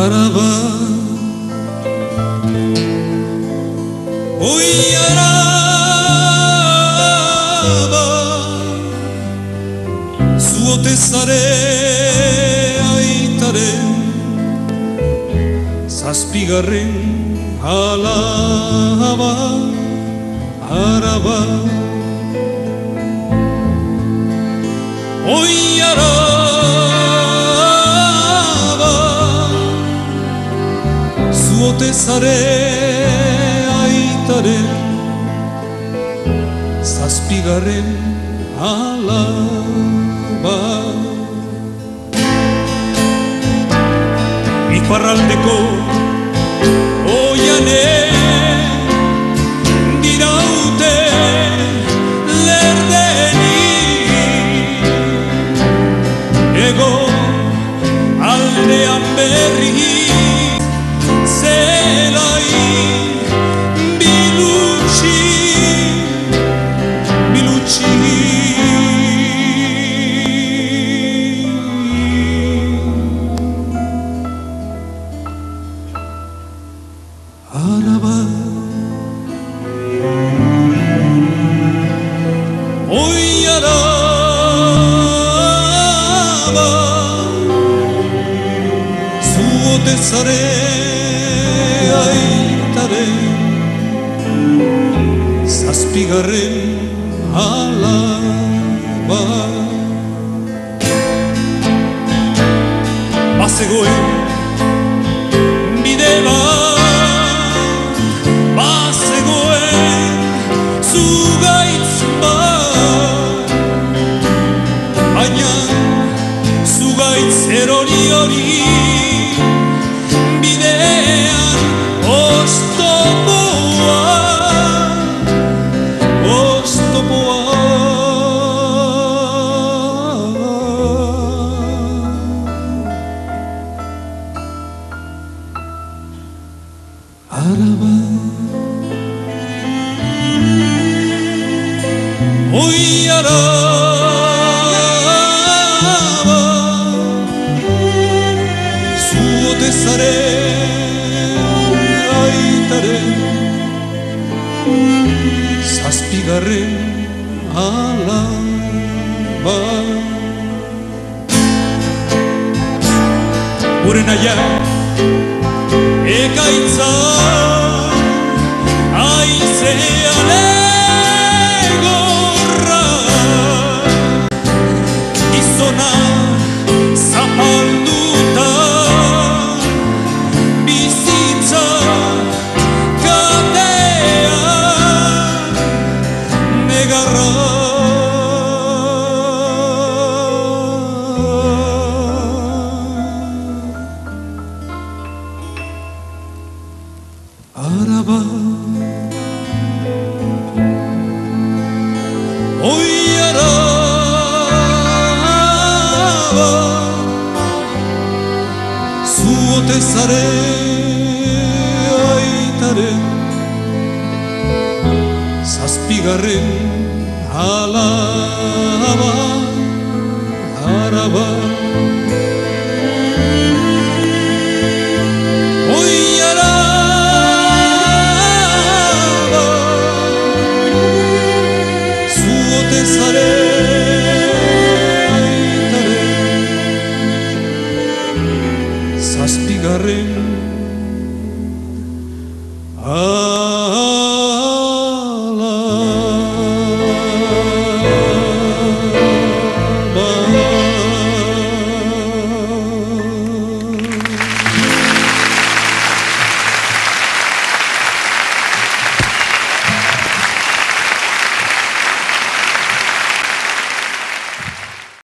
araba oi araba zu ote zare aitaren zazpigarren alaba araba oi araba zu ote zare aitaren zazpigarren alaba iparraldeko oianen diraute lerdenik ego aldean berri zelai bilutsi araba oi araba zu ote zare aitaren zazpigarren alaba bazegoen bide bat bazegoen zugaitz bat baina zugaitz erori hori bidean oztopoa araba oi araba zu ote zare aitaren zazpigarren alaba gure naia ekaitza aizean egorra gizona zapalduta bizitza katea negarra araba oi araba zu ote zare aitaren zazpigarren alaba araba oi araba zu ote zare aitaren zazpigarren